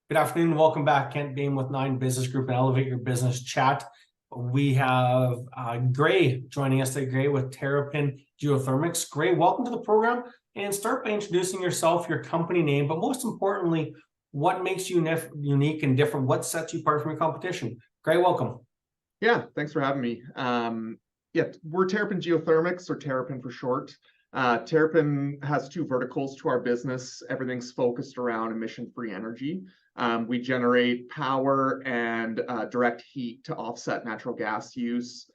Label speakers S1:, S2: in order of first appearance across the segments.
S1: Good afternoon. Welcome back. Kent Bain with 9 Business Group and Elevate Your Business Chat. We have Gray joining us today, Gray with Terrapin Geothermics. Gray, welcome to the program, and start by introducing yourself, your company name, but most importantly, what makes you unique and different? What sets you apart from your competition? Gray, welcome.
S2: Yeah, thanks for having me. We're Terrapin Geothermics, or Terrapin for short. Terrapin has 2 verticals to our business. Everything's focused around emission-free energy. We generate power and direct heat to offset natural gas use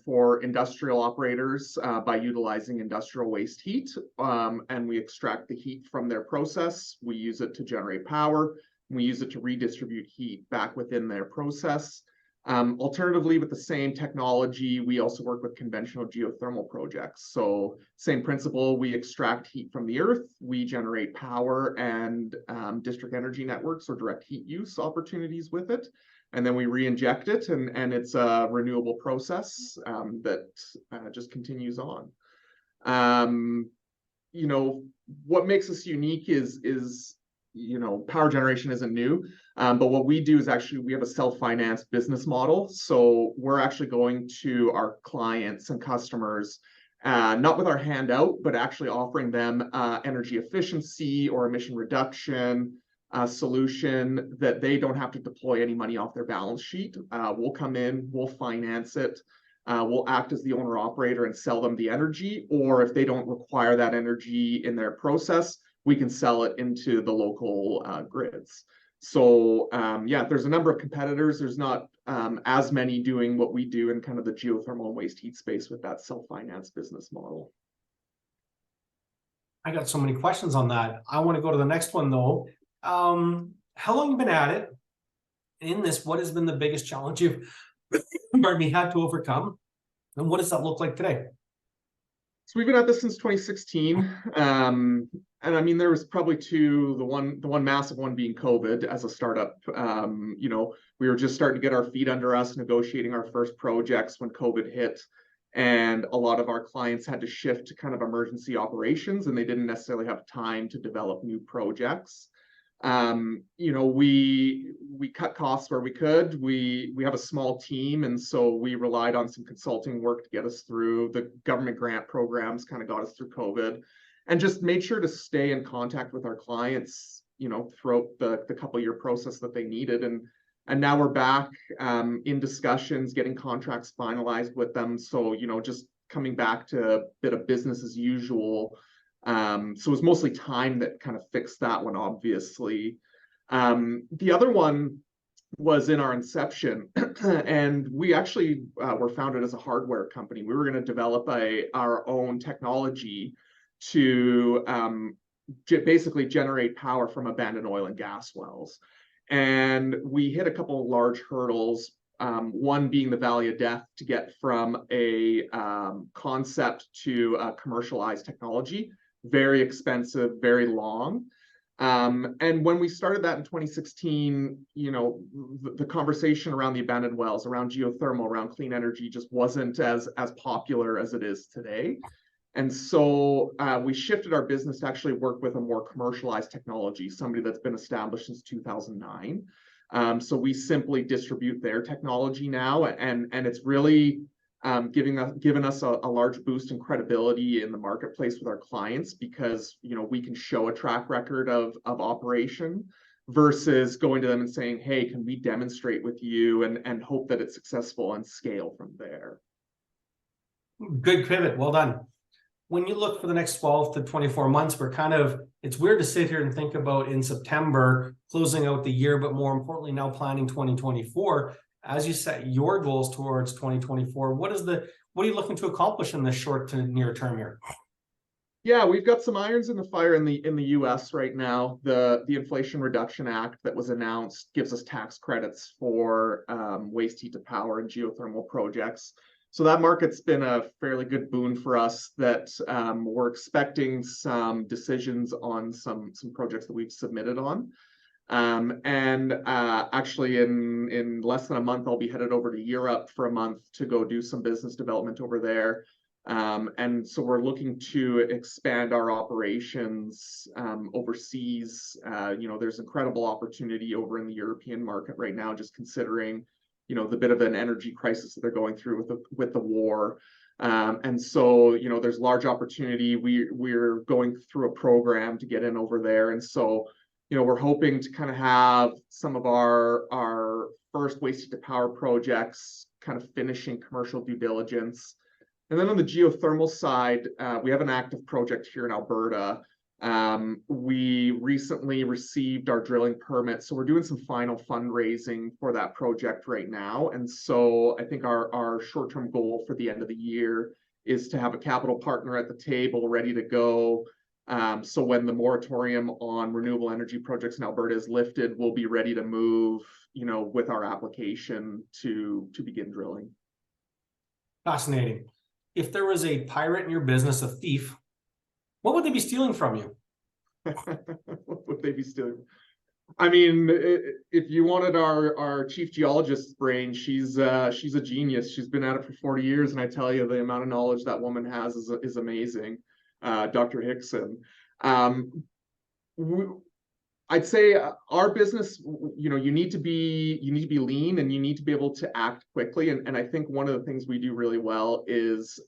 S2: for industrial operators by utilizing industrial waste heat. And we extract the heat from their process. We use it to generate power. We use it to redistribute heat back within their process. Alternatively, with the same technology, we also work with conventional geothermal projects. So same principle, we extract heat from the earth, we generate power and district energy networks or direct heat use opportunities with it, and then we re-inject it, and it's a renewable process that just continues on. What makes us unique is power generation isn't new. But what we do is actually we have a self-financed business model. So we're actually going to our clients and customers, not with our hand out, but actually offering them energy efficiency or emission reduction solution that they don't have to deploy any money off their balance sheet. We'll come in, we'll finance it. We'll act as the owner operator and sell them the energy. Or if they don't require that energy in their process, we can sell it into the local grids. So there's a number of competitors. There's not as many doing what we do in kind of the geothermal and waste heat space with that self-finance business model.
S1: I got so many questions on that. I want to go to the next one though. How long have you been at it? In this, what has been the biggest challenge you've had to overcome? And what does that look like today?
S2: So we've been at this since 2016. And I mean, there was probably 2, the one massive one being COVID as a startup. We were just starting to get our feet under us, negotiating our first projects when COVID hit. And a lot of our clients had to shift to kind of emergency operations, and they didn't necessarily have time to develop new projects. We cut costs where we could. We have a small team, and so we relied on some consulting work to get us through. The government grant programs kind of got us through COVID, and just made sure to stay in contact with our clients, throughout the couple-year process that they needed. And now we're back in discussions, getting contracts finalized with them. So, just coming back to a bit of business as usual. So it was mostly time that kind of fixed that one, obviously. The other one was in our inception, and we actually were founded as a hardware company. We were going to develop our own technology to basically generate power from abandoned oil and gas wells. And we hit a couple of large hurdles, one being the valley of death to get from a concept to a commercialized technology. Very expensive, very long. And when we started that in 2016, the conversation around the abandoned wells, around geothermal, around clean energy just wasn't as popular as it is today. And so we shifted our business to actually work with a more commercialized technology, somebody that's been established since 2009. So we simply distribute their technology now, and it's really given us a large boost in credibility in the marketplace with our clients, because we can show a track record of operation versus going to them and saying, hey, can we demonstrate with you, and hope that it's successful and scale from there.
S1: Good pivot. Well done. When you look for the next 12 to 24 months, it's weird to sit here and think about in September, closing out the year, but more importantly, now planning 2024. As you set your goals towards 2024, what are you looking to accomplish in the short to near term here?
S2: Yeah, we've got some irons in the fire in the US right now. The Inflation Reduction Act that was announced gives us tax credits for waste heat to power and geothermal projects. So that market's been a fairly good boon for us, that we're expecting some decisions on some projects that we've submitted on. Actually in less than a month, I'll be headed over to Europe for a month to go do some business development over there. And so we're looking to expand our operations overseas. There's incredible opportunity over in the European market right now, just considering, the bit of an energy crisis that they're going through with the war. And so, there's large opportunity. We're going through a program to get in over there. And so, we're hoping to kind of have some of our first waste to power projects kind of finishing commercial due diligence. And then on the geothermal side, we have an active project here in Alberta. We recently received our drilling permit, so we're doing some final fundraising for that project right now. And so I think our short-term goal for the end of the year is to have a capital partner at the table ready to go. So when the moratorium on renewable energy projects in Alberta is lifted, we'll be ready to move, with our application to begin drilling.
S1: Fascinating. If there was a pirate in your business, a thief, what would they be stealing from you?
S2: What would they be stealing? I mean, if you wanted our chief geologist's brain, she's a genius. She's been at it for 40 years, and I tell you, the amount of knowledge that woman has is amazing. Dr. Hickson. I'd say our business, you need to be lean, and you need to be able to act quickly. And I think one of the things we do really well is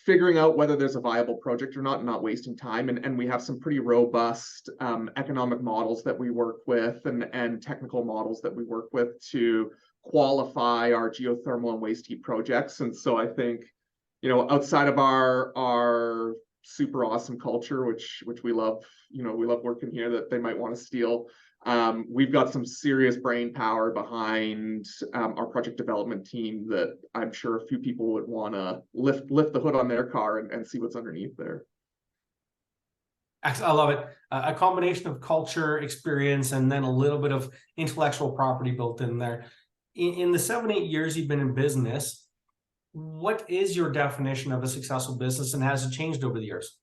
S2: figuring out whether there's a viable project or not, and not wasting time. And we have some pretty robust economic models that we work with, and technical models that we work with to qualify our geothermal and waste heat projects. And so I think, outside of our super awesome culture, which we love, we love working here, that they might want to steal. We've got some serious brain power behind our project development team that I'm sure a few people would want to lift the hood on their car and see what's underneath there.
S1: I love it. A combination of culture, experience, and then a little bit of intellectual property built in there. In the 7-8 years you've been in business, what is your definition of a successful business, and has it changed over the years?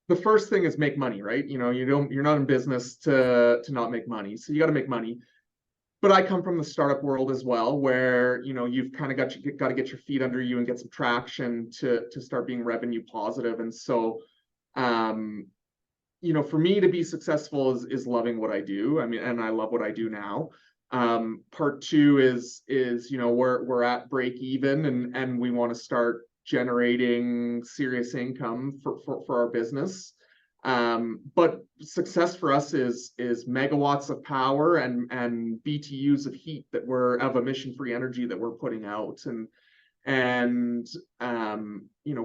S2: The first thing is make money, right? You're not in business to not make money. So you got to make money. But I come from the startup world as well, where, you've kind of got to get your feet under you and get some traction to start being revenue positive. And so, for me to be successful is loving what I do. I mean, and I love what I do now. Part two is we're at break even, and we want to start generating serious income for our business. But success for us is megawatts of power and BTUs of heat of emission-free energy that we're putting out, and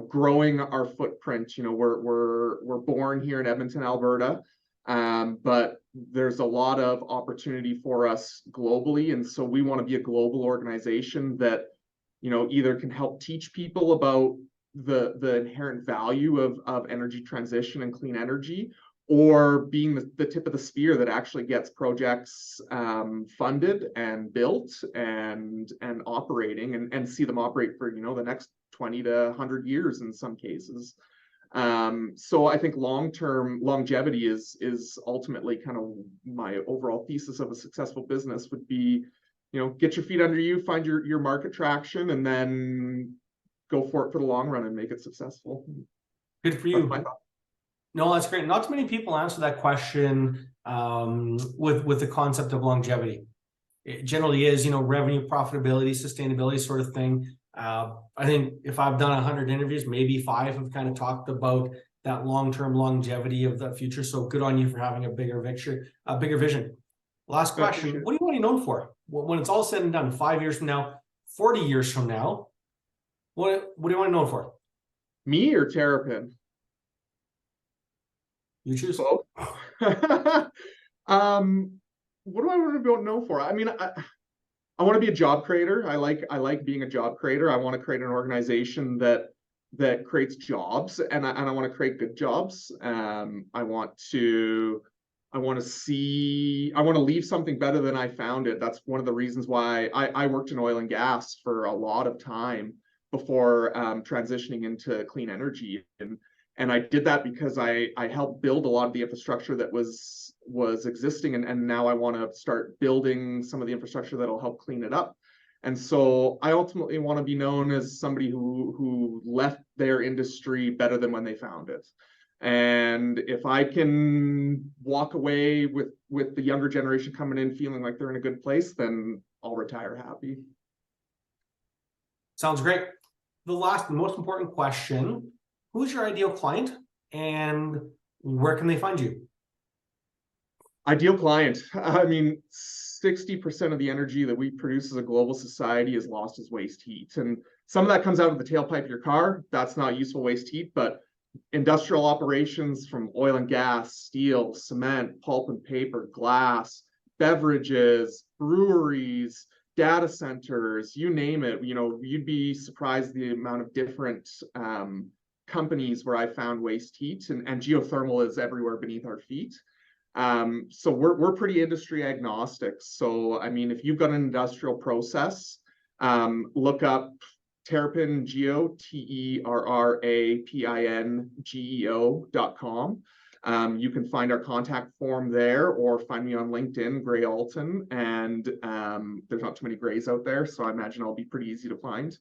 S2: growing our footprint. We're born here in Edmonton, Alberta. But there's a lot of opportunity for us globally. And so we want to be a global organization that, either can help teach people about the inherent value of energy transition and clean energy, or being the tip of the spear that actually gets projects funded and built and operating, and see them operate for, the next 20 to 100 years in some cases. So I think long-term longevity is ultimately kind of my overall thesis of a successful business would be, get your feet under you, find your market traction, and then go for it for the long run and make it successful.
S1: Good for you. No, that's great. Not too many people answer that question with the concept of longevity. It generally is, revenue, profitability, sustainability sort of thing. I think if I've done 100 interviews, maybe 5 have kind of talked about that long-term longevity of the future. So good on you for having a bigger vision. Last question: what do you want to be known for when it's all said and done? 5 years from now, 40 years from now, what do you want to be known for?
S2: Me or Terrapin?
S1: You choose.
S2: Both. What do I want to be known for? I mean, I want to be a job creator. I like being a job creator. I want to create an organization that creates jobs, and I want to create good jobs. I want to leave something better than I found it. That's one of the reasons why I worked in oil and gas for a lot of time before transitioning into clean energy. And I did that because I helped build a lot of the infrastructure that was existing, and now I want to start building some of the infrastructure that'll help clean it up. And so I ultimately want to be known as somebody who left their industry better than when they found it. And if I can walk away with the younger generation coming in feeling like they're in a good place, then I'll retire happy.
S1: Sounds great. The last, most important question, who's your ideal client and where can they find you?
S2: Ideal client. I mean, 60% of the energy that we produce as a global society is lost as waste heat. And some of that comes out of the tailpipe of your car. That's not useful waste heat, but industrial operations from oil and gas, steel, cement, pulp and paper, glass, beverages, breweries, data centers, you name it. You know, you'd be surprised the amount of different companies where I found waste heat, and geothermal is everywhere beneath our feet. So we're pretty industry agnostic. So I mean, if you've got an industrial process, look up Terrapin Geo, TERRAPINGEO.com. You can find our contact form there, or find me on LinkedIn, Gray Alton. And there's not too many Grays out there, so I imagine I'll be pretty easy to find.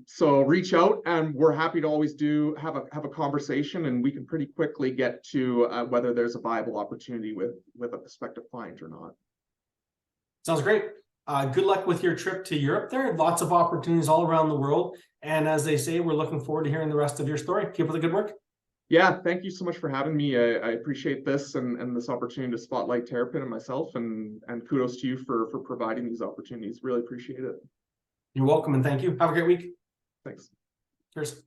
S2: So reach out, and we're happy to always have a conversation, and we can pretty quickly get to whether there's a viable opportunity with a prospective client or not.
S1: Sounds great. Good luck with your trip to Europe there. Lots of opportunities all around the world. And as they say, we're looking forward to hearing the rest of your story. Keep up the good work.
S2: Yeah, thank you so much for having me. I appreciate this and this opportunity to spotlight Terrapin and myself, and kudos to you for providing these opportunities. Really appreciate it.
S1: You're welcome, and thank you. Have a great week.
S2: Thanks.
S1: Cheers.